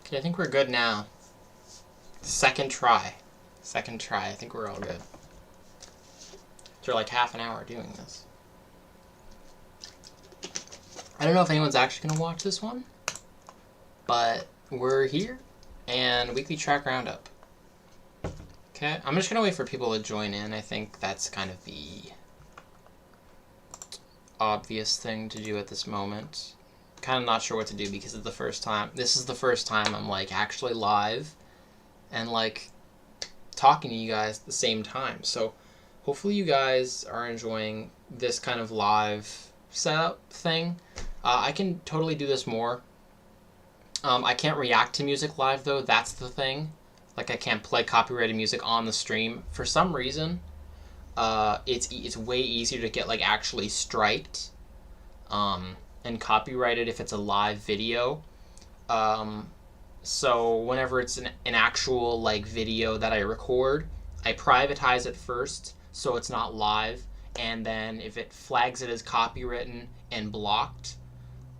Okay, I think we're good now. Second try. Second try. I think we're all good. After like half an hour doing this. I don't know if anyone's actually going to watch this one, but we're here, and Weekly Track Roundup. Okay, I'm just going to wait for people to join in. I think that's kind of the obvious thing to do at this moment. Kind of not sure what to do because it's the first time. This is the first time I'm like actually live and like talking to you guys at the same time. So hopefully you guys are enjoying this kind of live setup thing. I can totally do this more. I can't react to music live though. That's the thing. Like I can't play copyrighted music on the stream for some reason. It's way easier to get like actually striked and copyrighted if it's a live video. So whenever it's an actual like video that I record, I privatize it first so it's not live, and then if it flags it as copywritten and blocked,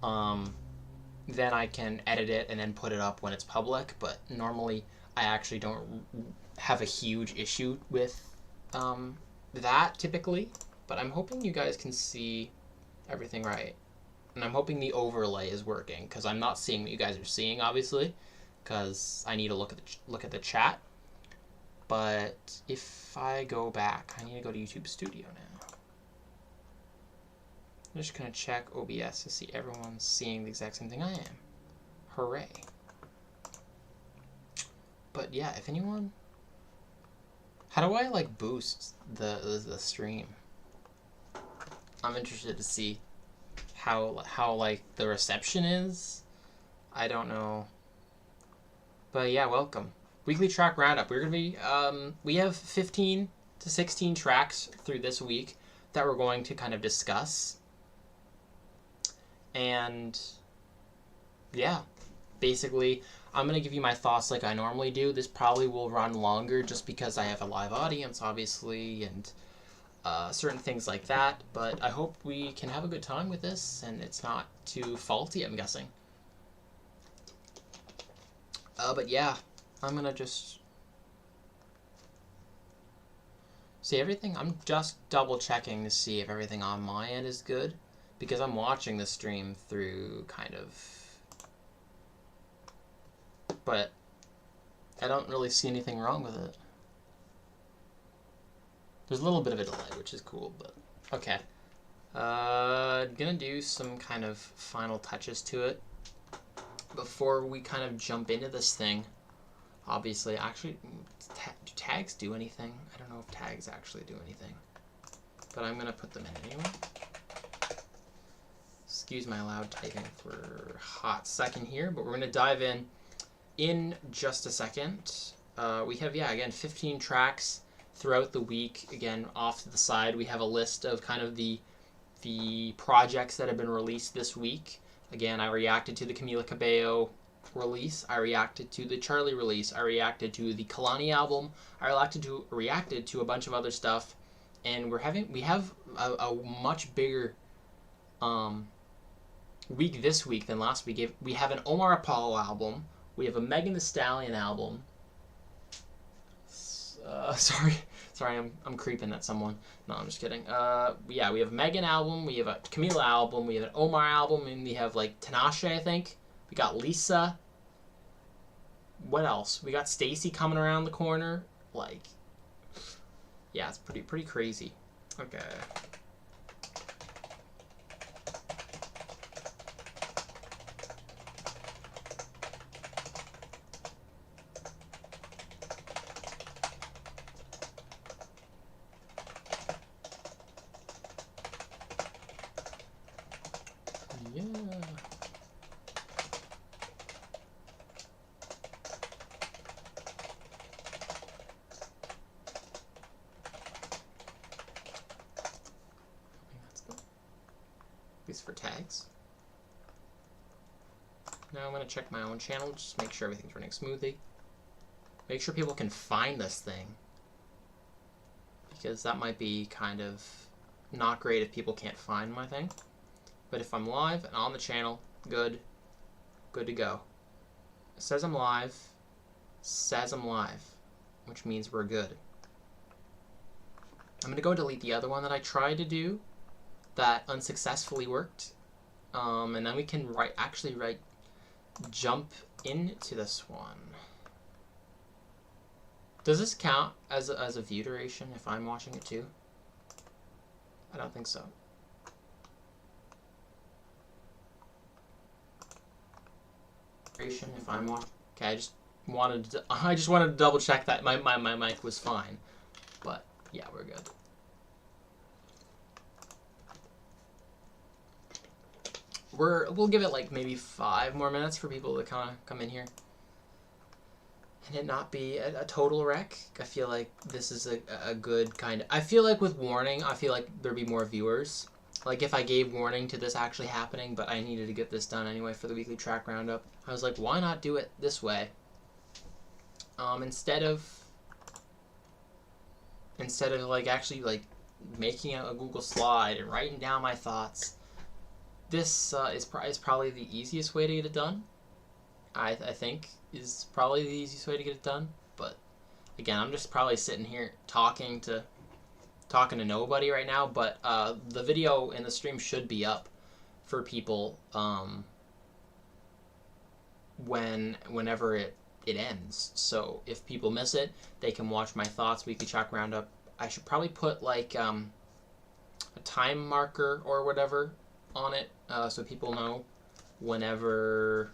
then I can edit it and then put it up when it's public. But normally I actually don't have a huge issue with that typically. But I'm hoping you guys can see everything right. And I'm hoping the overlay is working, because I'm not seeing what you guys are seeing, obviously, because I need to look at the chat. But if I go back, I need to go to YouTube Studio now. I'm just going to check OBS to see everyone's seeing the exact same thing I am. Hooray. But yeah, if anyone... How do I like boost the stream? I'm interested to see how like the reception is. I don't know. But yeah, welcome. Weekly Track Roundup. We're gonna be we have 15 to 16 tracks through this week that we're going to kind of discuss. And yeah, basically I'm gonna give you my thoughts like I normally do. This probably will run longer just because I have a live audience, obviously, and certain things like that, but I hope we can have a good time with this and it's not too faulty, I'm guessing. But yeah, I'm gonna just see everything. I'm just double checking to see if everything on my end is good, because I'm watching the stream through kind of, but I don't really see anything wrong with it. There's a little bit of a delay, which is cool, but okay. Gonna do some kind of final touches to it before we kind of jump into this thing. Obviously, actually, do tags do anything? I don't know if tags actually do anything, but I'm gonna put them in anyway. Excuse my loud typing for a hot second here, but we're gonna dive in just a second. We have, yeah, again, 15 tracks throughout the week. Again, off to the side, we have a list of kind of the projects that have been released this week. Again, I reacted to the Camila Cabello release. I reacted to the Charlie release. I reacted to the Kalani album. I reacted to a bunch of other stuff, and we have a much bigger week this week than last week. We have an Omar Apollo album. We have a Megan Thee Stallion album. Sorry, I'm creeping at someone. No, I'm just kidding. Yeah, we have a Megan album, we have a Camila album, we have an Omar album, and we have like Tinashe, I think. We got Lisa. What else? We got Stacy coming around the corner. Like, yeah, it's pretty crazy. Okay. For tags. Now I'm going to check my own channel, just make sure everything's running smoothly. Make sure people can find this thing, because that might be kind of not great if people can't find my thing. But if I'm live and on the channel, good to go. says I'm live, which means we're good. I'm gonna go delete the other one that I tried to do that unsuccessfully worked, and then we can jump into this one. Does this count as a view duration if I'm watching it too? I don't think so. If I'm watching, okay, I just wanted to double check that my mic was fine, but yeah, we're good. We'll give it like maybe 5 more minutes for people to kind of come in here. And it not be a total wreck. I feel like this is a good kind of... I feel like with warning, I feel like there'd be more viewers. Like if I gave warning to this actually happening, but I needed to get this done anyway for the Weekly Track Roundup. I was like, why not do it this way? Instead of like actually like making a Google slide and writing down my thoughts. This is probably the easiest way to get it done. I think is probably the easiest way to get it done. But again, I'm just probably sitting here talking to nobody right now. But the video in the stream should be up for people whenever it ends. So if people miss it, they can watch my thoughts Weekly Track Roundup. I should probably put like a time marker or whatever on it, so people know whenever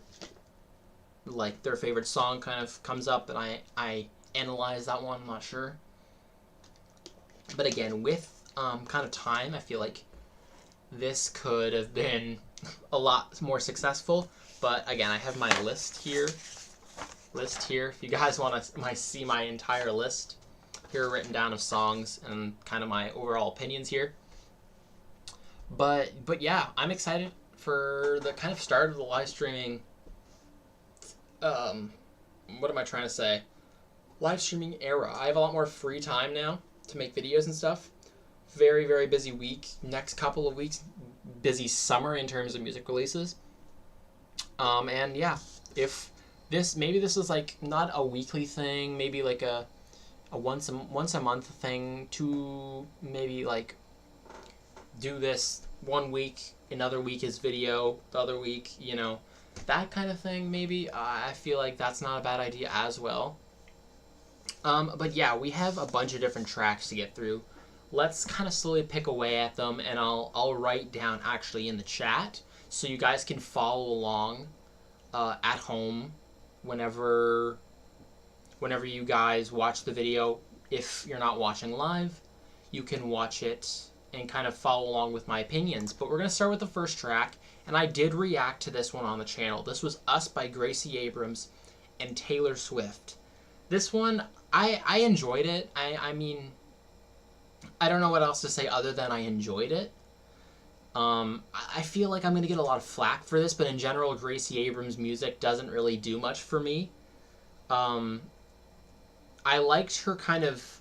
like their favorite song kind of comes up and I analyze that one. I'm not sure, but again, with kind of time, I feel like this could have been a lot more successful. But again, I have my list here. If you guys want to see my entire list here written down of songs and kind of my overall opinions here. But yeah, I'm excited for the kind of start of the live streaming. What am I trying to say? Live streaming era. I have a lot more free time now to make videos and stuff. Very, very busy week. Next couple of weeks, busy summer in terms of music releases. And yeah, if maybe this is like not a weekly thing, maybe like a once a month thing, to maybe like do this 1 week, another week is video, the other week, you know, that kind of thing maybe. I feel like that's not a bad idea as well. But yeah, we have a bunch of different tracks to get through. Let's kind of slowly pick away at them, and I'll write down actually in the chat so you guys can follow along at home whenever you guys watch the video. If you're not watching live, you can watch it and kind of follow along with my opinions. But we're going to start with the first track, and I did react to this one on the channel. This was Us by Gracie Abrams and Taylor Swift. This one, I enjoyed it. I mean, I don't know what else to say other than I enjoyed it. I feel like I'm going to get a lot of flack for this, but in general, Gracie Abrams' music doesn't really do much for me. I liked her kind of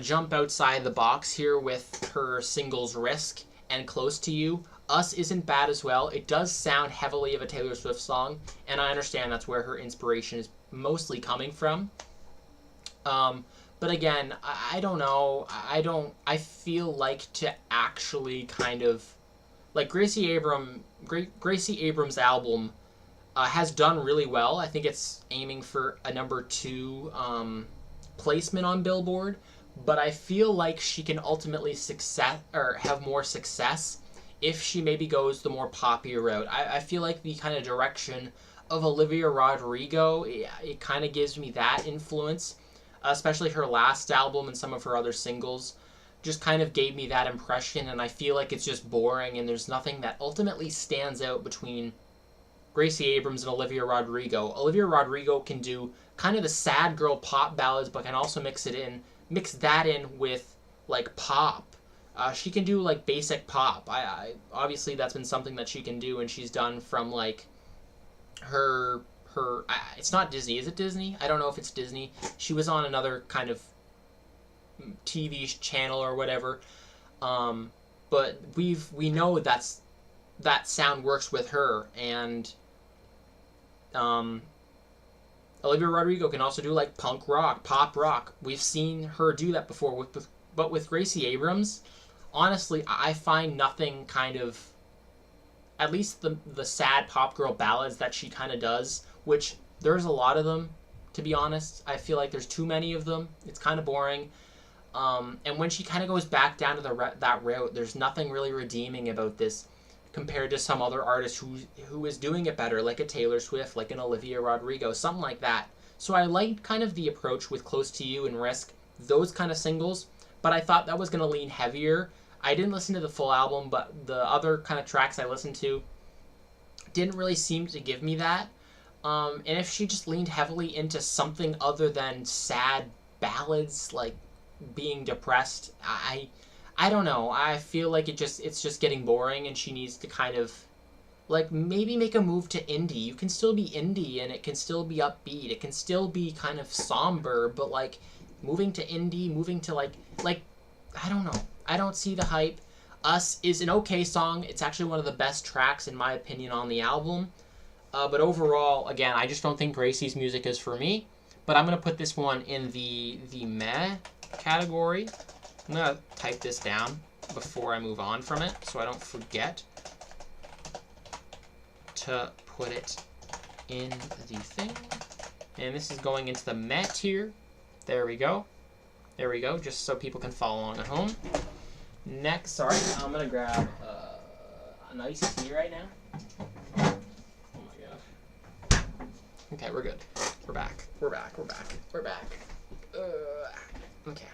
jump outside the box here with her singles Risk and Close to You. Us isn't bad as well. It does sound heavily of a Taylor Swift song, and I understand that's where her inspiration is mostly coming from. But again, I don't know. I feel like to actually kind of like Gracie Abrams' album has done really well. I think it's aiming for a number 2 placement on Billboard, but I feel like she can ultimately have more success if she maybe goes the more poppy route. I feel like the kind of direction of Olivia Rodrigo, it kind of gives me that influence, especially her last album and some of her other singles just kind of gave me that impression, and I feel like it's just boring and there's nothing that ultimately stands out between Gracie Abrams and Olivia Rodrigo. Olivia Rodrigo can do kind of the sad girl pop ballads, but can also mix that in with like pop. She can do like basic pop. I obviously that's been something that she can do, and she's done from like her it's not Disney. Is it Disney? I don't know if it's Disney. She was on another kind of TV channel or whatever. But we know that sound works with her, and Olivia Rodrigo can also do like punk rock, pop rock. We've seen her do that before. But with Gracie Abrams, honestly, I find nothing kind of, at least the sad pop girl ballads that she kind of does, which there's a lot of them, to be honest. I feel like there's too many of them. It's kind of boring. And when she kind of goes back down to that route, there's nothing really redeeming about this compared to some other artist who is doing it better, like a Taylor Swift, like an Olivia Rodrigo, something like that. So I liked kind of the approach with Close to You and Risk, those kind of singles, but I thought that was going to lean heavier. I didn't listen to the full album, but the other kind of tracks I listened to didn't really seem to give me that. And if she just leaned heavily into something other than sad ballads, like being depressed, I don't know. I feel like it's just getting boring, and she needs to kind of like maybe make a move to indie. You can still be indie, and it can still be upbeat. It can still be kind of somber, but like moving to indie, moving to like I don't know. I don't see the hype. Us is an okay song. It's actually one of the best tracks in my opinion on the album. But overall, again, I just don't think Gracie's music is for me. But I'm gonna put this one in the meh category. I'm going to type this down before I move on from it so I don't forget to put it in the thing. And this is going into the meh tier. There we go. There we go, just so people can follow along at home. Next, sorry, I'm going to grab a nice tea right now. Oh my god. Okay, we're good. We're back. We're back. We're back. We're back. Okay.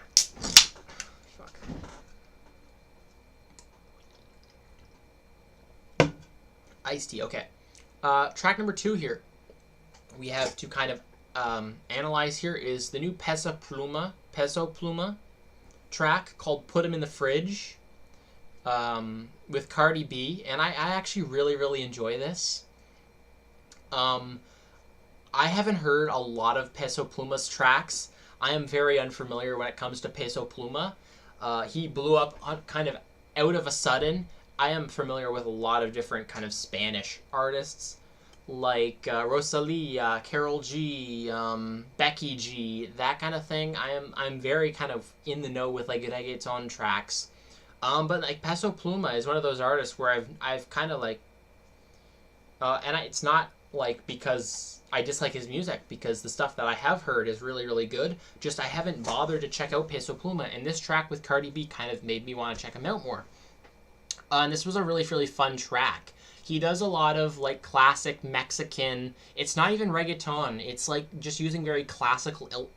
Iced tea, okay. Track number 2 here. We have to kind of analyze here is the new Peso Pluma track called Put 'Em in the Fridge with Cardi B. And I actually really enjoy this. I haven't heard a lot of Peso Pluma's tracks. I am very unfamiliar when it comes to Peso Pluma. He blew up kind of out of a sudden. I am familiar with a lot of different kind of Spanish artists, like Rosalia, Carol G, Becky G, that kind of thing. I'm very kind of in the know with like reggaeton tracks, but like Peso Pluma is one of those artists where I've kind of like, it's not like because I dislike his music, because the stuff that I have heard is really good. Just I haven't bothered to check out Peso Pluma, and this track with Cardi B kind of made me want to check him out more. And this was a really fun track. He does a lot of like classic Mexican. It's not even reggaeton. It's like just using very classical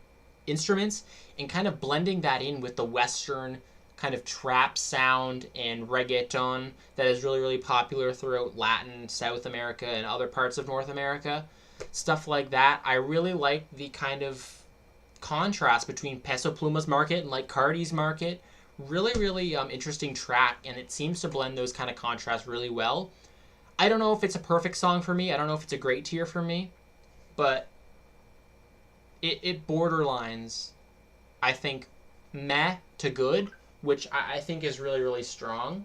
instruments and kind of blending that in with the Western kind of trap sound and reggaeton that is really popular throughout Latin, South America, and other parts of North America. Stuff like that. I really like the kind of contrast between Peso Pluma's market and like Cardi's market. Really interesting track, and it seems to blend those kind of contrasts really well. I don't know if it's a perfect song for me. I don't know if it's a great tier for me, but it borderlines, I think, meh to good, which I think is really strong.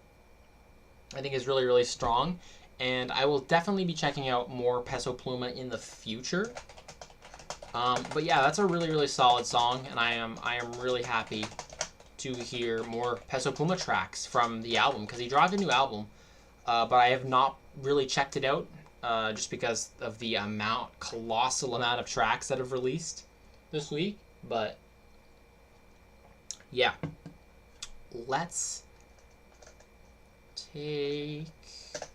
I think is really strong, and I will definitely be checking out more Peso Pluma in the future. But yeah, that's a really solid song, and I am really happy to hear more Peso Pluma tracks from the album, because he dropped a new album, but I have not really checked it out just because of the colossal amount of tracks that have released this week. But yeah, let's take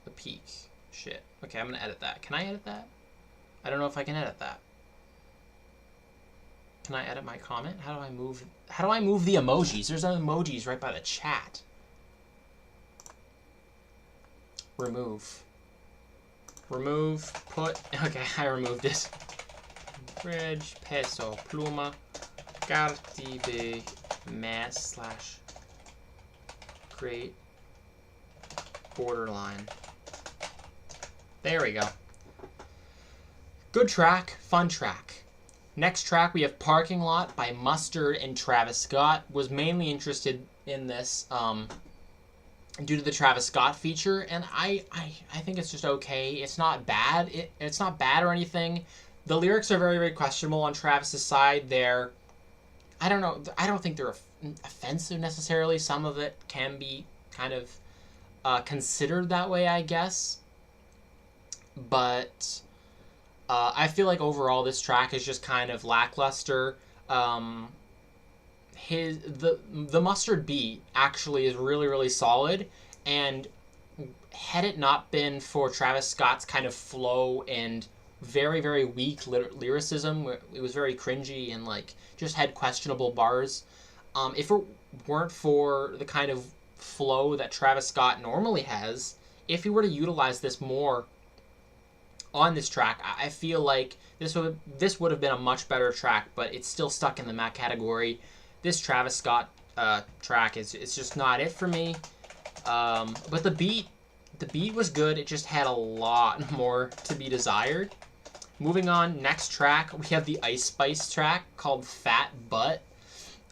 a peek. Shit. Okay, I'm gonna edit that. Can I edit that? I don't know if I can edit that. Can I edit my comment? How do I move the emojis? There's emojis right by the chat. Remove, put. Okay, I removed it. Bridge, Peso Pluma, Cardi B, mass / create borderline. There we go. Good track, fun track. Next track, we have Parking Lot by Mustard and Travis Scott. Was mainly interested in this due to the Travis Scott feature, and I think it's just okay. It's not bad. It's not bad or anything. The lyrics are very, very questionable on Travis's side. I don't know. I don't think they're offensive necessarily. Some of it can be kind of considered that way, I guess. But I feel like overall this track is just kind of lackluster. The mustard beat actually is really, really solid, and had it not been for Travis Scott's kind of flow and very, very weak lyricism, it was very cringy and like just had questionable bars. If it weren't for the kind of flow that Travis Scott normally has, if he were to utilize this more on this track, I feel like this would have been a much better track, but it's still stuck in the Mac category. This Travis Scott track it's just not it for me. But the beat was good. It just had a lot more to be desired. Moving on, next track, we have the Ice Spice track called Fat Butt.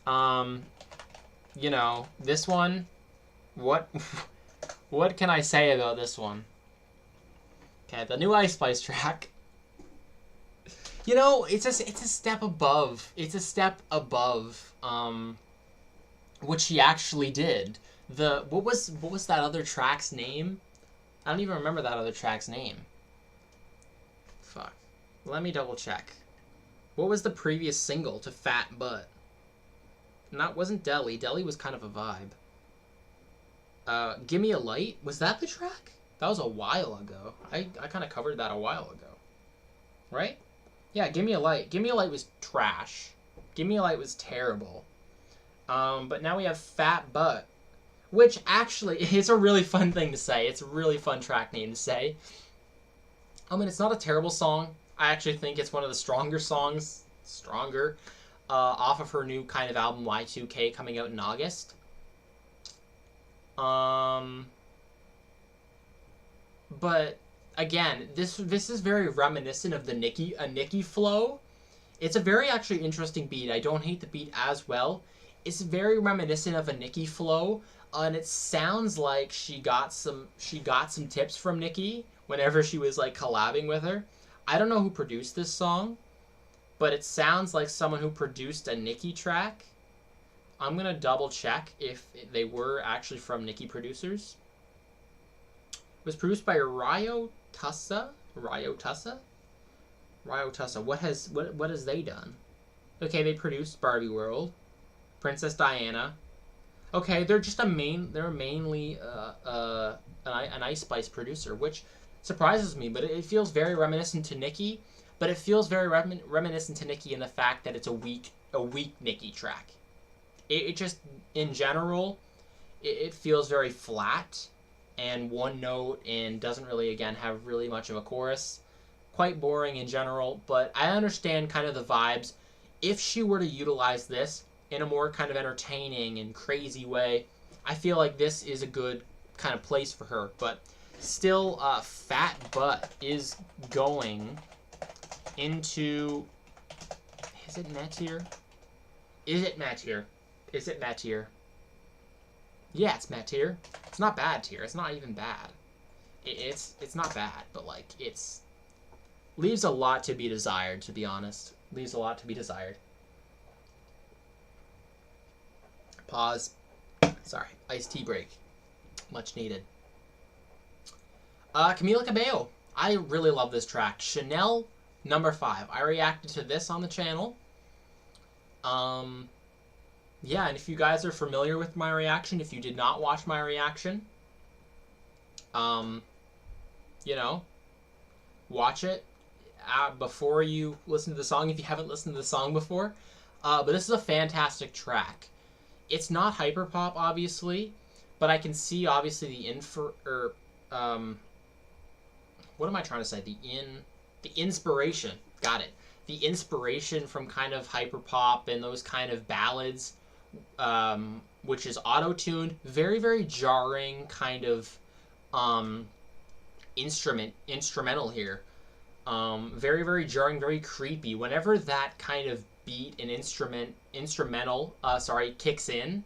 You know, this one, what can I say about this one? Okay, the new Ice Spice track. You know, it's a step above. It's a step above what she actually did. What was that other track's name? I don't even remember that other track's name. Fuck. Let me double check. What was the previous single to Fat Butt? Wasn't Deli. Deli was kind of a vibe. Gimme a Light? Was that the track? That was a while ago. I kind of covered that a while ago. Right? Yeah, Gimme a Light. Gimme a Light was trash. Gimme a Light was terrible. But now we have Fat Butt, which actually is a really fun thing to say. It's a really fun track name to say. I mean, it's not a terrible song. I actually think it's one of the stronger songs, off of her new kind of album Y2K coming out in August. But again, this is very reminiscent of the Nicki flow. It's a very actually interesting beat. I don't hate the beat as well. It's very reminiscent of a Nicki flow, and it sounds like she got some tips from Nicki whenever she was like collabing with her. I don't know who produced this song, but it sounds like someone who produced a Nicki track. I'm gonna double check if they were actually from Nicki producers. It was produced by Ryo Tussa. What has they done? Okay, they produced Barbie World, Princess Diana. Okay, they're mainly an Ice Spice producer, which surprises me, but it feels very reminiscent to Nicki. But it feels very reminiscent to Nicki in the fact that it's a weak Nicki track. It just, in general, it feels very flat and one note and doesn't really, again, have really much of a chorus. Quite boring in general, but I understand kind of the vibes. If she were to utilize this in a more kind of entertaining and crazy way, I feel like this is a good kind of place for her. But still, Fat Butt is going into... Is it Matt tier? Yeah, it's Matt tier. It's not bad tier. It's not even bad. It's not bad, but like it's leaves a lot to be desired, to be honest. Leaves a lot to be desired. Pause. Sorry. Iced tea break. Much needed. Camila Cabello. I really love this track. Chanel number 5. I reacted to this on the channel. Yeah, and if you guys are familiar with my reaction, if you did not watch my reaction, you know, watch it before you listen to the song if you haven't listened to the song before. But this is a fantastic track. It's not hyperpop, obviously, but I can see, obviously, what am I trying to say? The inspiration. Got it. The inspiration from kind of hyperpop and those kind of ballads, which is auto-tuned, very, very jarring kind of instrumental here. Very, very jarring, very creepy. Whenever that kind of beat and instrumental kicks in,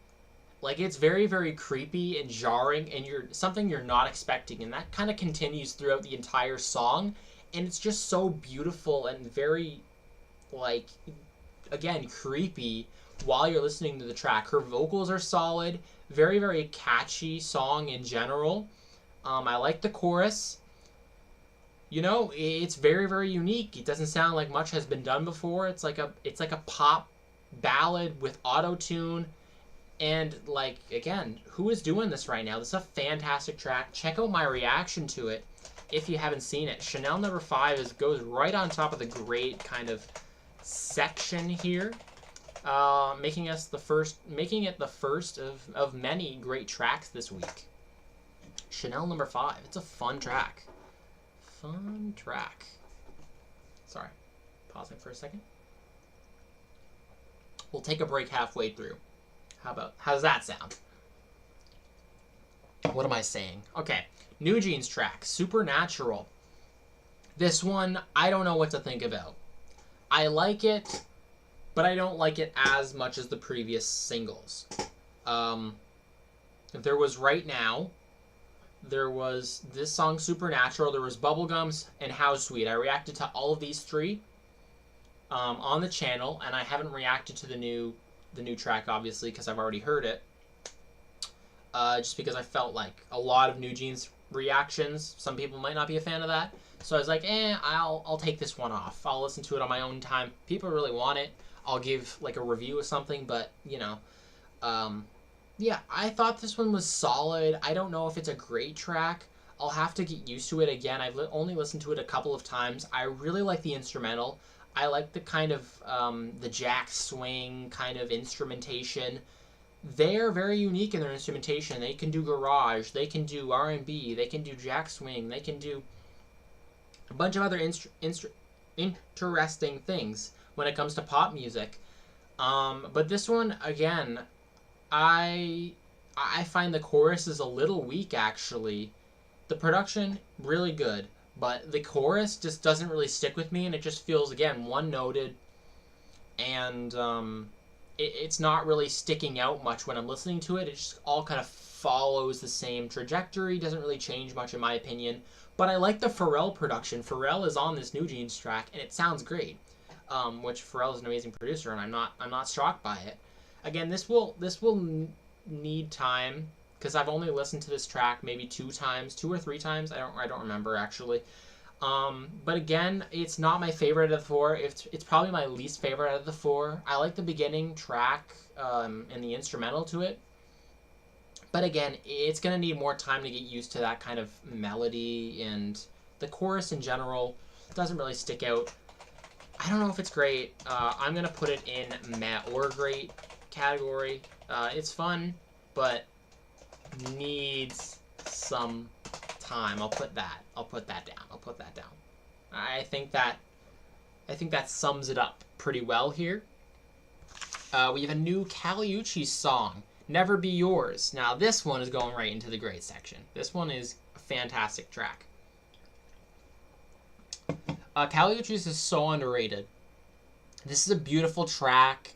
Like, it's very, very creepy and jarring, and something you're not expecting, and that kind of continues throughout the entire song, and it's just so beautiful and very, like, again, creepy while you're listening to the track. Her vocals are solid, very, very catchy song in general. I like the chorus. You know, it's very, very unique. It doesn't sound like much has been done before. It's like a pop ballad with auto-tune. And, like, again, who is doing this right now? This is a fantastic track. Check out my reaction to it if you haven't seen it. Chanel number 5 goes right on top of the great kind of section here, making it the first of many great tracks this week. Chanel number 5. It's a fun track. Fun track. Sorry. Pausing for a second. We'll take a break halfway through. How does that sound? What am I saying? Okay. New Jeans track. Supernatural. This one, I don't know what to think about. I like it, but I don't like it as much as the previous singles. There was Right Now. There was this song, Supernatural. There was Bubblegums and How Sweet. I reacted to all of these three on the channel, and I haven't reacted to the new track, obviously, because I've already heard it. Just because I felt like a lot of New Jeans reactions, some people might not be a fan of that. So I was like, I'll take this one off. I'll listen to it on my own time. People really want it. I'll give like a review of something, but you know, yeah, I thought this one was solid. I don't know if it's a great track. I'll have to get used to it again. I've only listened to it a couple of times. I really like the instrumental. I like the kind of the jack swing kind of instrumentation. They're very unique in their instrumentation. They can do garage. They can do R&B. They can do jack swing. They can do a bunch of other interesting things when it comes to pop music. But this one, again, I find the chorus is a little weak, actually. The production, really good. But the chorus just doesn't really stick with me, and it just feels, again, one-noted. And it's not really sticking out much when I'm listening to it. It just all kind of follows the same trajectory. Doesn't really change much, in my opinion. But I like the Pharrell production. Pharrell is on this New Jeans track, and it sounds great. Which Pharrell is an amazing producer, and I'm not shocked by it. Again, this will need time, because I've only listened to this track maybe 2 or 3 times. I don't remember actually. But again, it's not my favorite out of the 4. It's probably my least favorite out of the 4. I like the beginning track and the instrumental to it. But again, it's going to need more time to get used to that kind of melody, and the chorus in general doesn't really stick out. I don't know if it's great. I'm going to put it in meh or great category. It's fun, but needs some time. I'll put that down. I think that sums it up pretty well here. We have a new Kali Uchis song, Never Be Yours. Now this one is going right into the great section. This one is a fantastic track. Kali Uchis is so underrated. This is a beautiful track.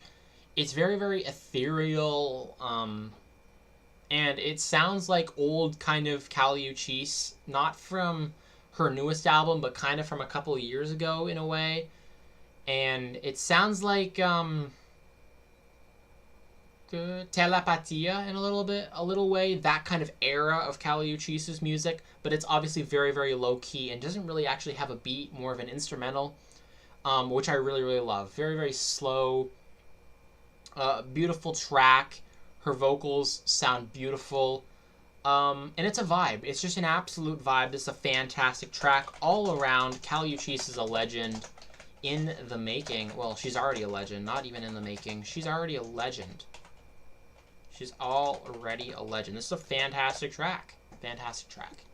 It's very, very ethereal, and it sounds like old kind of Kali Uchis, not from her newest album, but kind of from a couple of years ago in a way. And it sounds like Telepatia in a little way, that kind of era of Kali Uchis' music, but it's obviously very, very low key and doesn't really actually have a beat, more of an instrumental, which I really, really love. Very, very slow, beautiful track. Her vocals sound beautiful, and it's a vibe. It's just an absolute vibe. This is a fantastic track all around. Kali Uchis is a legend in the making. Well, she's already a legend, not even in the making. She's already a legend. She's already a legend. This is a fantastic track. Fantastic track.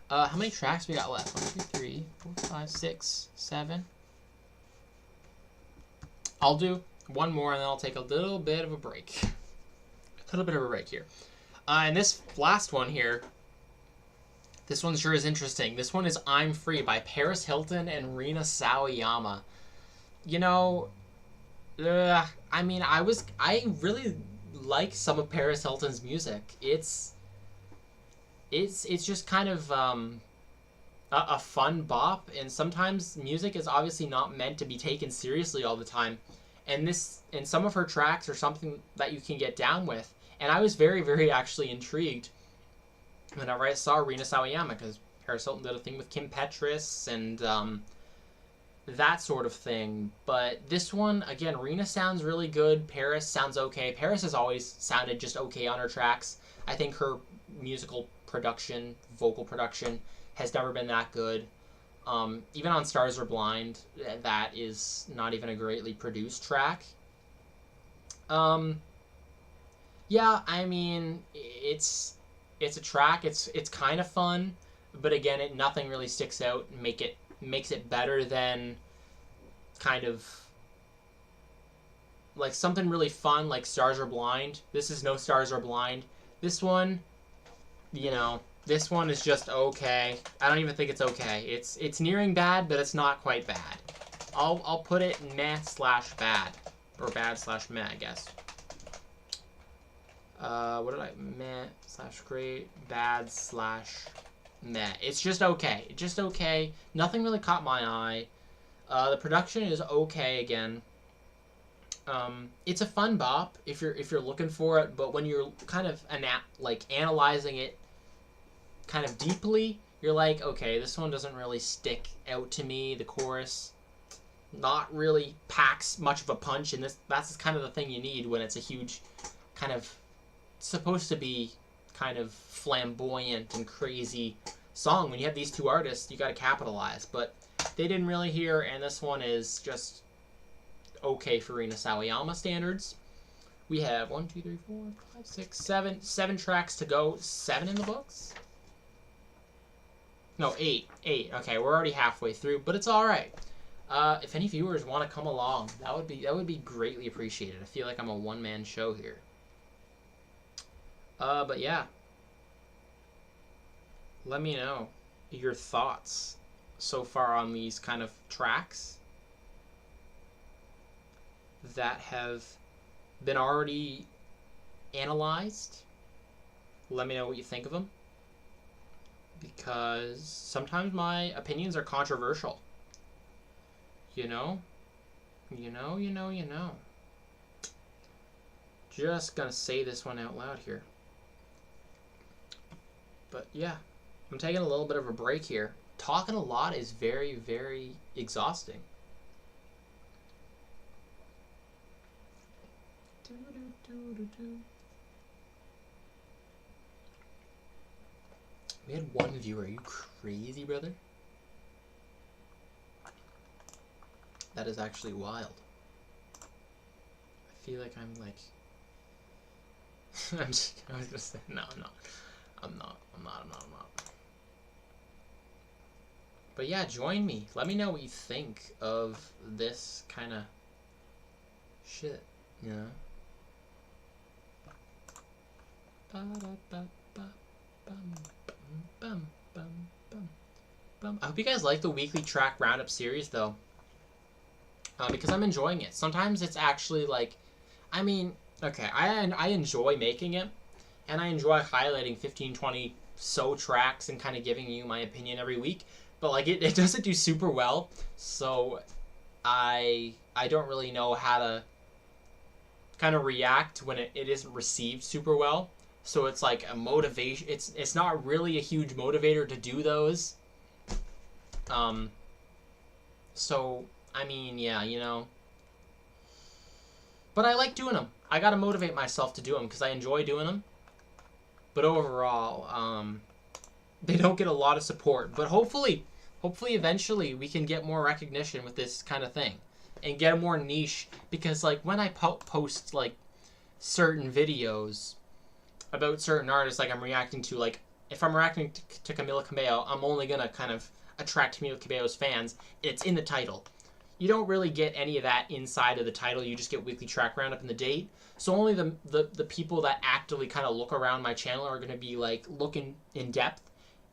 How many tracks we got left? 1, 2, 3, 4, 5, 6, 7. I'll do one more, and then I'll take a little bit of a break. Here. And this last one here, this one sure is interesting. This one is I'm Free by Paris Hilton and Rina You know, I mean, I really like some of Paris Hilton's music. It's just kind of a fun bop, and sometimes music is obviously not meant to be taken seriously all the time. And some of her tracks are something that you can get down with. And I was very, very actually intrigued whenever I saw Rina Sawayama, because Paris Hilton did a thing with Kim Petras and that sort of thing. But this one, again, Rina sounds really good. Paris sounds okay. Paris has always sounded just okay on her tracks. I think her musical production, vocal production, has never been that good. Even on Stars Are Blind, that is not even a greatly produced track. Yeah, I mean, it's a track. It's kind of fun, but again, nothing really sticks out and makes it better than kind of like something really fun like Stars Are Blind. This is no Stars Are Blind. This one, this one is just okay. I don't even think it's okay. It's nearing bad, but it's not quite bad. I'll put it meh/bad, or bad/meh, I guess. What did I meh/great, bad/meh. It's just okay. Just okay. Nothing really caught my eye. The production is okay again. It's a fun bop if you're looking for it, but when you're kind of analyzing it kind of deeply, you're like, okay, this one doesn't really stick out to me. The chorus not really packs much of a punch, and that's kind of the thing you need when it's a huge kind of supposed to be kind of flamboyant and crazy song. When you have these two artists, you got to capitalize, but they didn't really hear, and this one is just okay for Rina Sawayama standards. We have 1, 2, 3, 4, 5, 6, 7 tracks to go. 7 in the books? No, 8. Okay, we're already halfway through, but it's all right. If any viewers want to come along, that would be greatly appreciated. I feel like I'm a one-man show here. But yeah, let me know your thoughts so far on these kind of tracks that have been already analyzed. Let me know what you think of them, because sometimes my opinions are controversial. You know. Just gonna say this one out loud here. But yeah, I'm taking a little bit of a break here. Talking a lot is very, very exhausting. We had 1 viewer. Are you crazy, brother? That is actually wild. I feel like I'm like... I was gonna say, no, I'm not. But yeah, join me. Let me know what you think of this kind of shit, you know? I hope you guys like the Weekly Track Roundup series, though. Because I'm enjoying it. Sometimes it's actually like... I mean, okay, I enjoy making it. And I enjoy highlighting 15, 20 so tracks and kind of giving you my opinion every week. But like it doesn't do super well. So I don't really know how to kind of react when it isn't received super well. So it's like a motivation. It's not really a huge motivator to do those. So I mean, yeah, you know. But I like doing them. I gotta motivate myself to do them because I enjoy doing them. But overall, they don't get a lot of support. But hopefully eventually we can get more recognition with this kind of thing. And get a more niche. Because like when I post like certain videos about certain artists, like I'm reacting to, like if I'm reacting to Camila Cabello, I'm only gonna kind of attract Camila Cabello's fans. It's in the title. You don't really get any of that inside of the title. You just get Weekly Track Roundup and the date. So only the people that actively kind of look around my channel are going to be like looking in depth,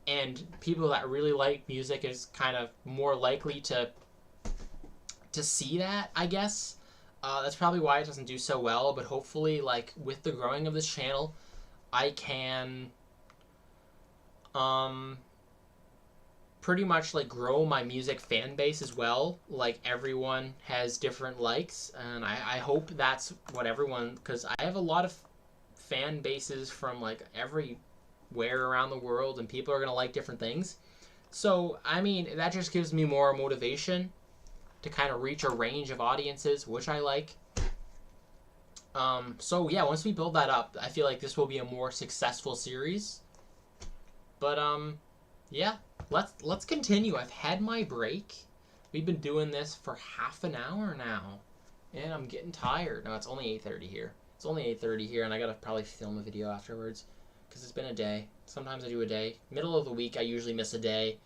and people that really like music is kind of more likely to see that, I guess. That's probably why it doesn't do so well, but hopefully, like, with the growing of this channel, I can, pretty much, like, grow my music fan base as well. Like, everyone has different likes, and I hope that's what everyone, because I have a lot of fan bases from, like, everywhere around the world, and people are going to like different things. So, I mean, that just gives me more motivation to kind of reach a range of audiences, which I like. So yeah, once we build that up, I feel like this will be a more successful series. But yeah, let's continue. I've had my break. We've been doing this for half an hour now, and I'm getting tired. No, it's only 8:30 here. It's only 8:30 here, and I gotta probably film a video afterwards because it's been a day. Sometimes I do a day. Middle of the week, I usually miss a day.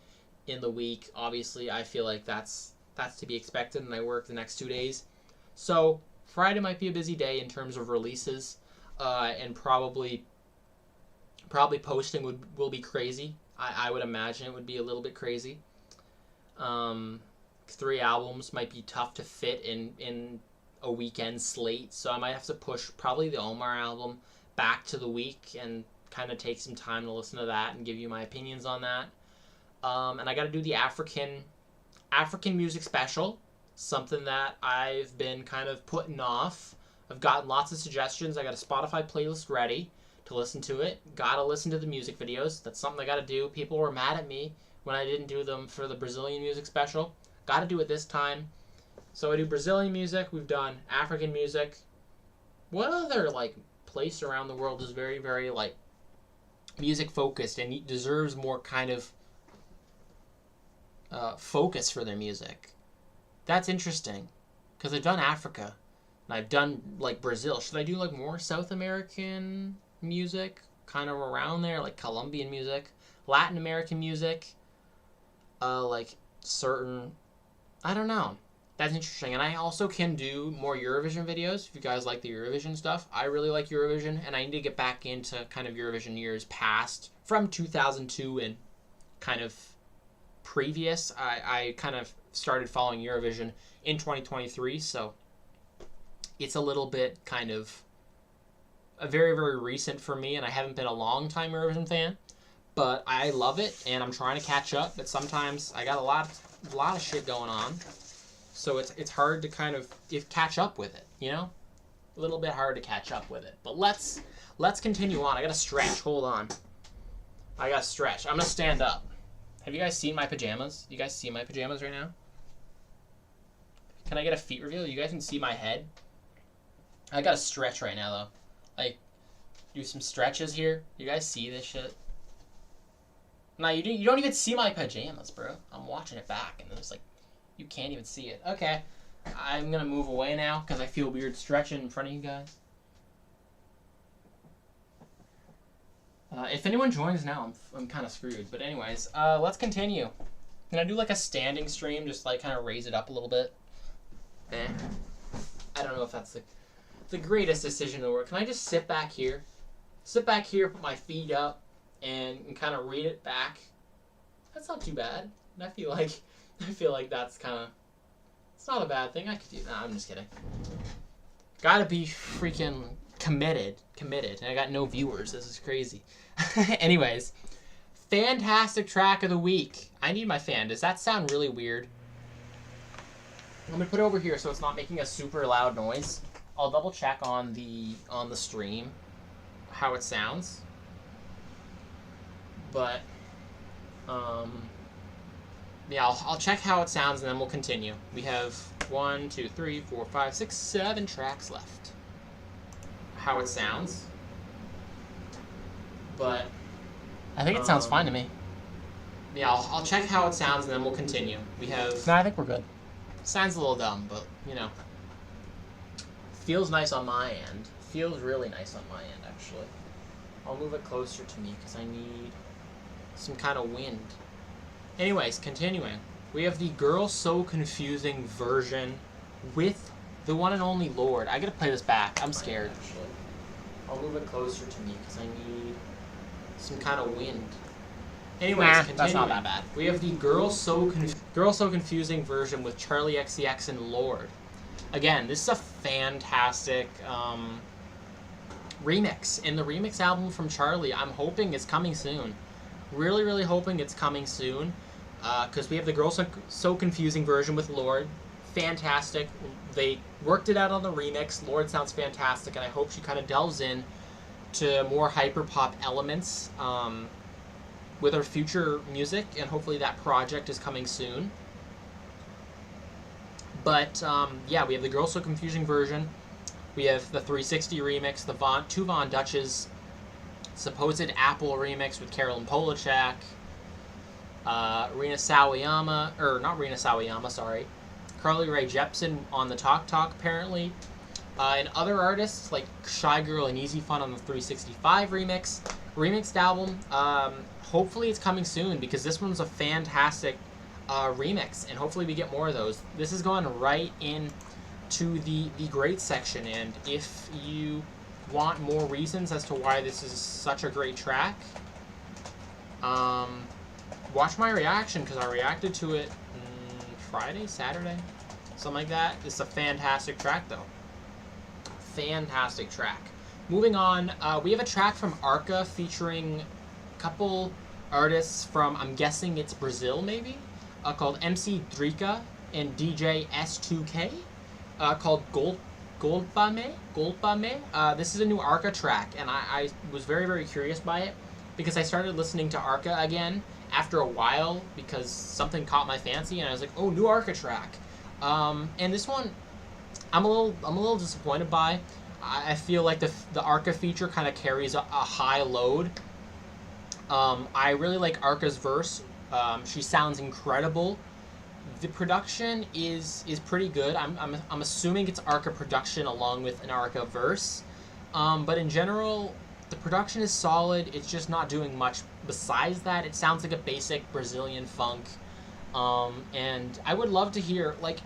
In the week, obviously, I feel like that's to be expected, and I work the next 2 days. So Friday might be a busy day in terms of releases, and probably posting will be crazy. I would imagine it would be a little bit crazy. 3 albums might be tough to fit in a weekend slate, so I might have to push probably the Omar album back to the week and kind of take some time to listen to that and give you my opinions on that. And I got to do the African music special, something that I've been kind of putting off. I've gotten lots of suggestions. I got a Spotify playlist ready to listen to it. Gotta listen to the music videos. That's something I gotta do. People were mad at me when I didn't do them for the Brazilian music special. Gotta do it this time. So I do Brazilian music. We've done African music. What other, like, place around the world is very, very, like, music focused and deserves more kind of focus for their music? That's interesting, because I've done Africa and I've done, like, Brazil. Should I do, like, more South American music kind of around there, like Colombian music, Latin American music, like certain, I don't know. That's interesting. And I also can do more Eurovision videos if you guys like the Eurovision stuff. I really like Eurovision, and I need to get back into kind of Eurovision years past, from 2002 and kind of previous. I kind of started following Eurovision in 2023, so it's a little bit kind of a very, very recent for me, and I haven't been a long time Eurovision fan, but I love it, and I'm trying to catch up, but sometimes I got a lot of shit going on, so it's hard to kind of catch up with it, you know? A little bit hard to catch up with it, but let's continue on. I gotta stretch. Hold on. I gotta stretch. I'm gonna stand up. Have you guys seen my pajamas? You guys see my pajamas right now? Can I get a feet reveal? You guys can see my head? I gotta stretch right now, though. Like, do some stretches here. You guys see this shit? Nah, you don't even see my pajamas, bro. I'm watching it back, and it's like, you can't even see it. Okay. I'm gonna move away now, because I feel weird stretching in front of you guys. If anyone joins now, I'm kind of screwed. But anyways, let's continue. Can I do, like, a standing stream? Just, like, kind of raise it up a little bit? I don't know if that's the greatest decision in the world. Can I just sit back here? Sit back here, put my feet up, and kind of read it back? That's not too bad. I feel like that's kind of... It's not a bad thing. I could do that. Nah, I'm just kidding. Gotta be freaking committed. And I got no viewers. This is crazy. Anyways. Fantastic track of the week. I need my fan. Does that sound really weird? I'm gonna put it over here so it's not making a super loud noise. I'll double check on the stream how it sounds. But yeah, I'll check how it sounds and then we'll continue. We have 1, 2, 3, 4, 5, 6, 7 tracks left. How it sounds. But I think it sounds fine to me. Yeah, I'll check how it sounds and then we'll continue. We have... No, I think we're good. Sounds a little dumb, but, you know. Feels nice on my end. Feels really nice on my end, actually. I'll move it closer to me because I need some kind of wind. Anyways, continuing. We have the Girl So Confusing version with the one and only Lord. I gotta play this back. I'm scared, actually. I'll move it closer to me because I need some kind of wind. Anyways, continuing. That's not that bad. We have the Girl So Confusing version with Charlie XCX and Lord. Again, this is a fantastic remix. And the remix album from Charlie, I'm hoping it's coming soon. Really, really hoping it's coming soon. Because we have the Girl So Confusing version with Lorde. Fantastic. They worked it out on the remix. Lorde sounds fantastic, and I hope she kind of delves in to more hyperpop elements with her future music, and hopefully that project is coming soon. But yeah, we have the Girl So Confusing version. We have the 360 remix, the two Von Dutches, supposed Apple remix with Carolyn Polachek, Rina Sawayama, or not Rina Sawayama, sorry, Carly Rae Jepsen on the Talk Talk apparently, and other artists like Shy Girl and Easy Fun on the 365 remixed album. Hopefully it's coming soon, because this one's a fantastic remix, and hopefully we get more of those. This is going right into the great section, and if you want more reasons as to why this is such a great track, watch my reaction, because I reacted to it Friday, Saturday, something like that. It's a fantastic track, though. Fantastic track. Moving on, we have a track from Arca featuring a couple artists from, I'm guessing it's Brazil, maybe, called MC Drica and DJ S2K, called Golpame. This is a new Arca track, and I was very, very curious by it, because I started listening to Arca again after a while, because something caught my fancy, and I was like, oh, new Arca track. And this one, I'm a little disappointed by. I feel like the Arca feature kind of carries a high load. I really like Arca's verse. She sounds incredible. The production is pretty good. I'm assuming it's Arca production along with an Arca verse. But in general, the production is solid. It's just not doing much besides that. It sounds like a basic Brazilian funk. And I would love to hear, like,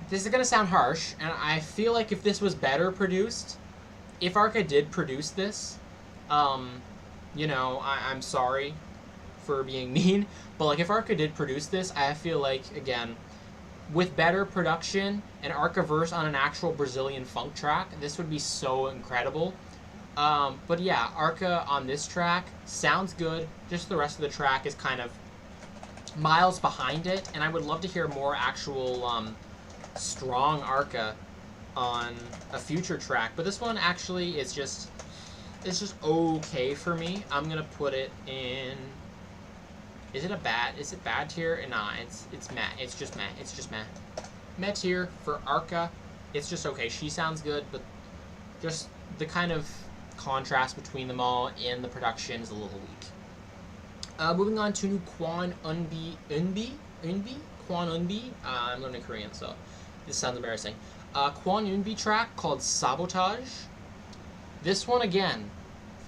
this is going to sound harsh, and I feel like if this was better produced, if Arca did produce this, you know, I'm sorry for being mean, but like if Arca did produce this, I feel like, again, with better production and Arca verse on an actual Brazilian funk track, this would be so incredible. But yeah, Arca on this track sounds good. Just the rest of the track is kind of miles behind it, and I would love to hear more actual strong Arca on a future track. But this one actually is just, it's just okay for me. I'm gonna put it in. Is it bad tier? Nah, it's meh. It's just meh. It's just meh. Meh tier for Arca. It's just okay. She sounds good, but just the kind of contrast between them all in the production is a little weak. Moving on to new Kwon Eunbi. I'm learning Korean, so this sounds embarrassing. Kwon Eunbi track called Sabotage. This one, again,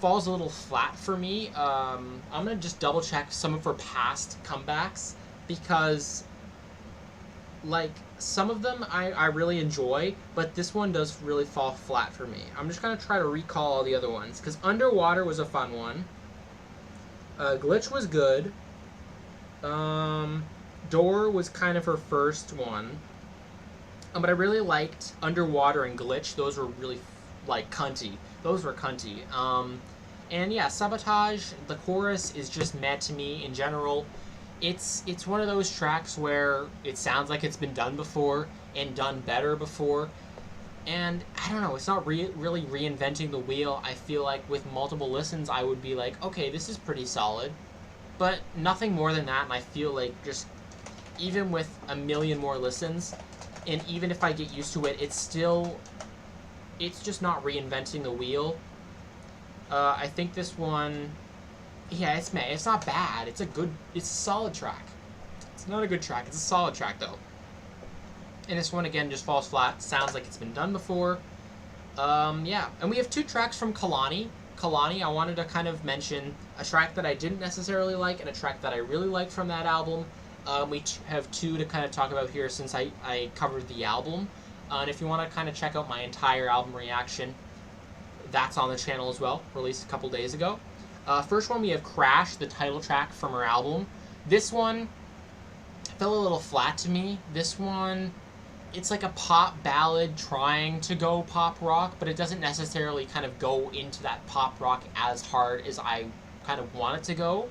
falls a little flat for me. I'm going to just double check some of her past comebacks, because like some of them I really enjoy, but this one does really fall flat for me. I'm just going to try to recall all the other ones, because Underwater was a fun one. Glitch was good. Door was kind of her first one. But I really liked Underwater and Glitch. Those were really, like, cunty. Those were cunty. And yeah, Sabotage, the chorus is just meh to me in general. It's one of those tracks where it sounds like it's been done before and done better before. And I don't know, it's not really reinventing the wheel. I feel like with multiple listens, I would be like, okay, this is pretty solid. But nothing more than that, and I feel like just even with a million more listens, and even if I get used to it, it's just not reinventing the wheel. I think this one, yeah, it's meh. It's not bad. It's a solid track. It's not a good track. It's a solid track, though. And this one, again, just falls flat. Sounds like it's been done before. Yeah. And we have two tracks from Kalani. Kalani, I wanted to kind of mention a track that I didn't necessarily like and a track that I really liked from that album. We have two to kind of talk about here since I covered the album. And if you want to kind of check out my entire album reaction, that's on the channel as well, released a couple days ago. First one, we have Crash, the title track from her album. This one fell a little flat to me. This one, it's like a pop ballad trying to go pop rock, but it doesn't necessarily kind of go into that pop rock as hard as I kind of want it to go.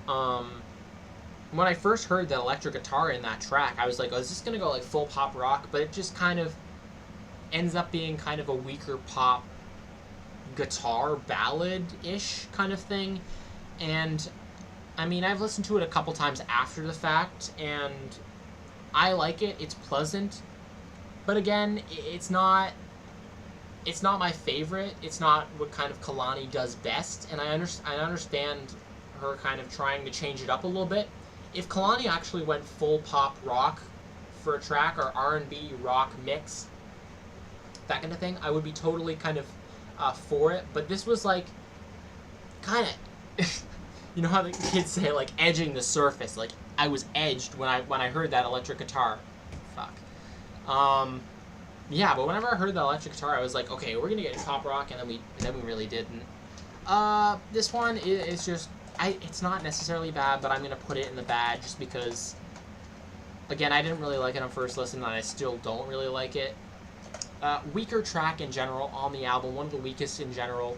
When I first heard that electric guitar in that track, I was like, oh, is this going to go like full pop rock? But it just kind of ends up being kind of a weaker pop guitar ballad-ish kind of thing. And I mean, I've listened to it a couple times after the fact, and I like it. It's pleasant, but again, it's not my favorite. It's not what kind of Kalani does best, and I understand her kind of trying to change it up a little bit. If Kalani actually went full pop rock for a track, or R&B rock mix, that kind of thing, I would be totally kind of for it. But this was like kind of you know how the kids say, like, edging the surface. Like, I was edged when I heard that electric guitar. Fuck. Yeah, but whenever I heard that electric guitar, I was like, okay, we're gonna get pop rock, and then we really didn't. This one is just, it's not necessarily bad, but I'm gonna put it in the bad just because, again, I didn't really like it on first listen, and I still don't really like it. Weaker track in general on the album, one of the weakest in general,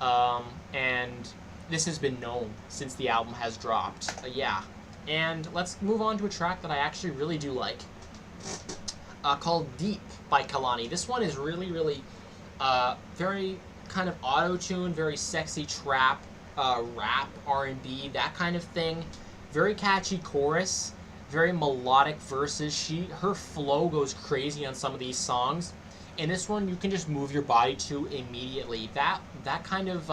and this has been known since the album has dropped. Yeah. And let's move on to a track that I actually really do like, called Deep by Kalani. This one is really, really very kind of auto-tuned, very sexy trap, rap, R&B, that kind of thing. Very catchy chorus, very melodic verses. Her flow goes crazy on some of these songs. And this one you can just move your body to immediately. That kind of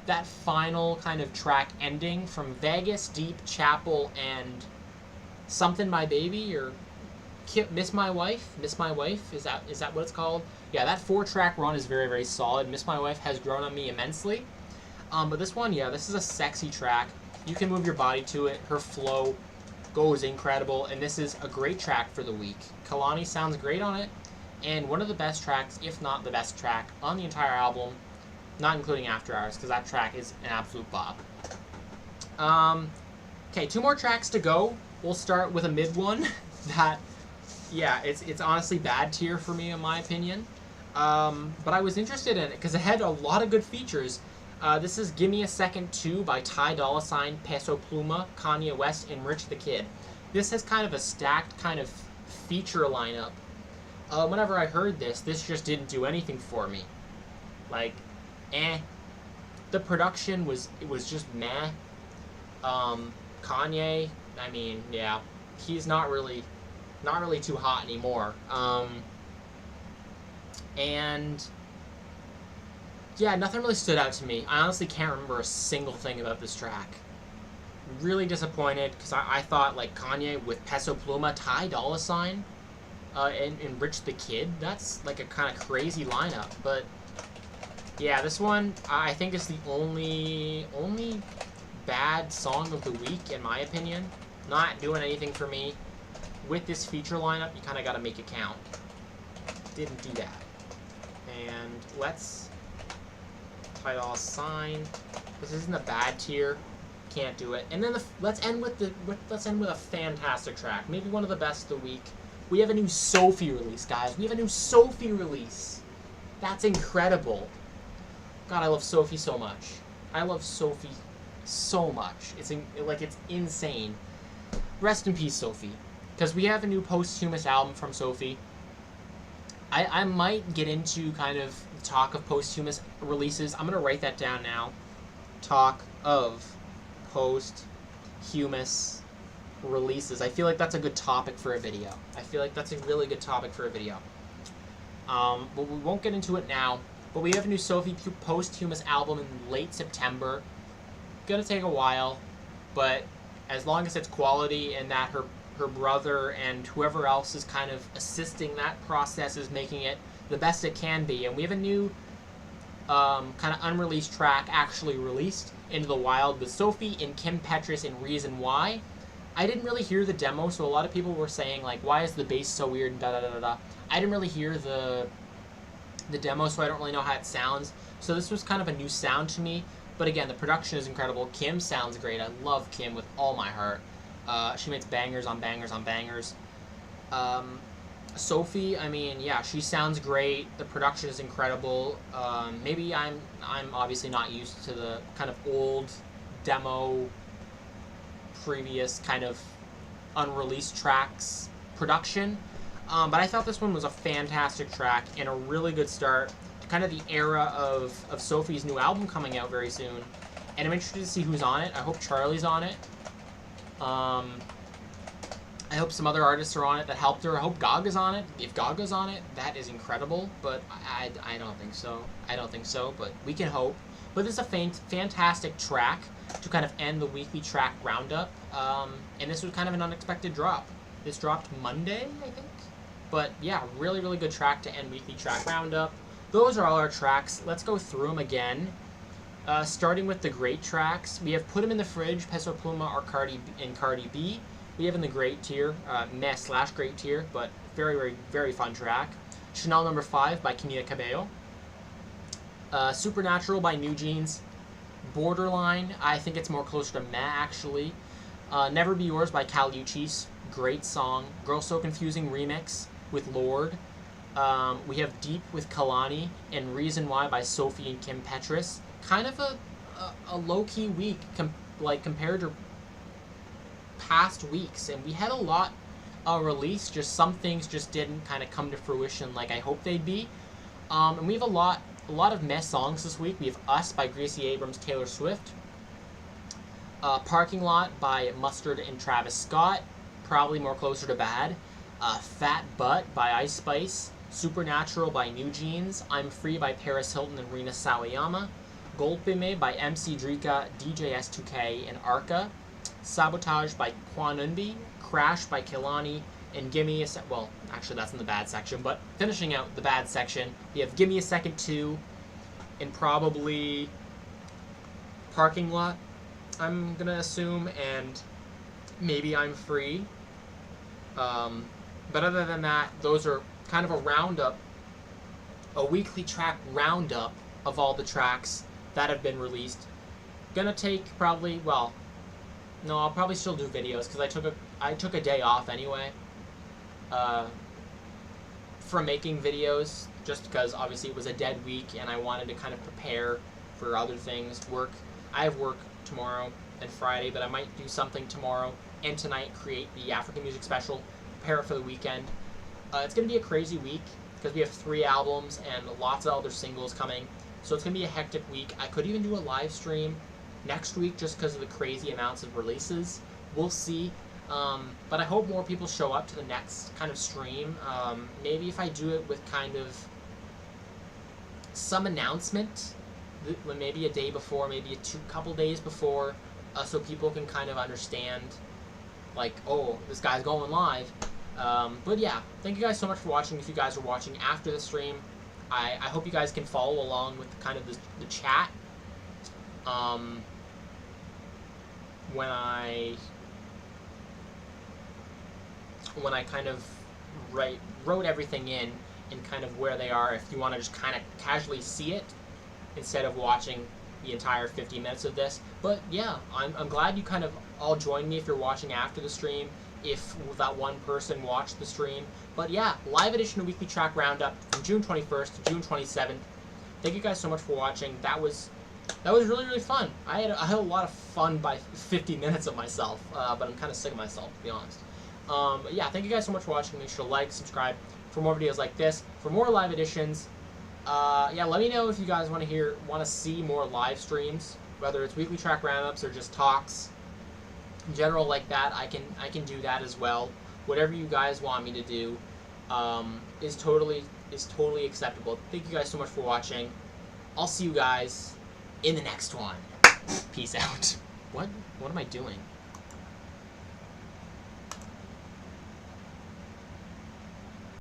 that final kind of track ending from Vegas, Deep, Chapel, and Something My Baby, or Miss My Wife? Miss My Wife? Is that what it's called? Yeah, that 4-track run is very, very solid. Miss My Wife has grown on me immensely. But this one, yeah, this is a sexy track. You can move your body to it. Her flow goes incredible, and this is a great track for the week. Kalani sounds great on it, and one of the best tracks, if not the best track, on the entire album. Not including After Hours, because that track is an absolute bop. Okay, 2 more tracks to go. We'll start with a mid one that, yeah, it's honestly bad tier for me in my opinion. But I was interested in it because it had a lot of good features. This is Gimme a Second 2 by Ty Dolla $ign, Peso Pluma, Kanye West, and Rich the Kid. This has kind of a stacked kind of feature lineup. Whenever I heard this just didn't do anything for me. Like, the production was just meh. Kanye, I mean, yeah, he's not really too hot anymore. And yeah, nothing really stood out to me. I honestly can't remember a single thing about this track. Really disappointed because I thought like Kanye with Peso Pluma, Ty Dolla $ign, and Rich the Kid, that's like a kind of crazy lineup, but. Yeah, this one, I think, is the only bad song of the week, in my opinion. Not doing anything for me. With this feature lineup, you kind of got to make it count. Didn't do that. And let's... Ty Dolla $ign. This isn't a bad tier. Can't do it. And then let's end with a fantastic track. Maybe one of the best of the week. We have a new Sophie release, guys. We have a new Sophie release. That's incredible. God, I love Sophie so much. I love Sophie so much. It's insane. Rest in peace, Sophie. Because we have a new posthumous album from Sophie. I might get into kind of talk of posthumous releases. I'm going to write that down now. Talk of posthumous releases. I feel like that's a good topic for a video. I feel like that's a really good topic for a video. But we won't get into it now. But we have a new Sophie posthumous album in late September. Gonna take a while, but as long as it's quality and that her brother and whoever else is kind of assisting that process is making it the best it can be. And we have a new kind of unreleased track actually released into the wild with Sophie and Kim Petras and Reason Why. I didn't really hear the demo, so a lot of people were saying, like, why is the bass so weird and da-da-da-da-da. I didn't really hear the demo, so I don't really know how it sounds. So this was kind of a new sound to me. But again, the production is incredible. Kim sounds great. I love Kim with all my heart. She makes bangers on bangers on bangers. Sophie, I mean, yeah, she sounds great. The production is incredible. Maybe I'm obviously not used to the kind of old demo, previous kind of unreleased tracks production. But I thought this one was a fantastic track and a really good start to kind of the era of Sophie's new album coming out very soon. And I'm interested to see who's on it. I hope Charlie's on it. I hope some other artists are on it that helped her. I hope Gaga's on it. If Gaga's on it, that is incredible. But I don't think so. I don't think so, but we can hope. But this is a fantastic track to kind of end the weekly track roundup. And this was kind of an unexpected drop. This dropped Monday, I think. But yeah, really, really good track to end weekly track roundup. Those are all our tracks. Let's go through them again. Starting with the great tracks, we have Put 'Em in the Fridge, Peso Pluma, or Cardi B. We have in the great tier, meh/great tier, but very, very, very fun track. Chanel No. 5 by Camila Cabello. Supernatural by New Jeans. Borderline, I think it's more closer to meh, actually. Never Be Yours by Cal Uchis, great song. Girl So Confusing remix with Lorde. We have Deep with Kalani, and Reason Why by Sophie and Kim Petras. Kind of a low-key week compared to past weeks, and we had a lot released, just some things just didn't kind of come to fruition like I hoped they'd be. And we have a lot of meh songs this week. We have Us by Gracie Abrams, Taylor Swift. Parking Lot by Mustard and Travis Scott, probably more closer to bad. Fat Butt by Ice Spice. Supernatural by New Jeans. I'm Free by Paris Hilton and Rina Sawayama. Golpe Me by MC Drika, DJ S2K, and Arca. Sabotage by Kwanunbi. Crash by Kehlani. And Gimme a Sec... Well, actually that's in the bad section, but finishing out the bad section, we have Gimme a Second 2, and probably Parking Lot, I'm going to assume, and maybe I'm Free. But other than that, those are kind of a roundup, a weekly track roundup of all the tracks that have been released. Gonna take probably, well, no, I'll probably still do videos because I took a day off anyway from making videos, just because obviously it was a dead week and I wanted to kind of prepare for other things. Work. I have work tomorrow and Friday, but I might do something tomorrow and tonight, create the African music special, prepare it for the weekend. It's going to be a crazy week because we have 3 albums and lots of other singles coming, so it's going to be a hectic week. I could even do a live stream next week just because of the crazy amounts of releases. We'll see. But I hope more people show up to the next kind of stream. Maybe if I do it with kind of some announcement, maybe a day before, maybe a couple days before, so people can kind of understand, like, oh, this guy's going live. But yeah, thank you guys so much for watching. If you guys are watching after the stream, I hope you guys can follow along with kind of the chat. When I kind of wrote everything in and kind of where they are, if you want to just kind of casually see it instead of watching the entire 50 minutes of this. But yeah, I'm glad you kind of all joined me if you're watching after the stream, if that one person watched the stream. But yeah, live edition of Weekly Track Roundup from June 21st to June 27th. Thank you guys so much for watching. That was really, really fun. I had a lot of fun by 50 minutes of myself, but I'm kind of sick of myself, to be honest. But yeah, thank you guys so much for watching. Make sure to like, subscribe for more videos like this, for more live editions. Yeah, let me know if you guys want to see more live streams, whether it's Weekly Track Roundups or just talks in general like that. I can do that as well. Whatever you guys want me to do is totally acceptable. Thank you guys so much for watching. I'll see you guys in the next one. Peace out. What am I doing?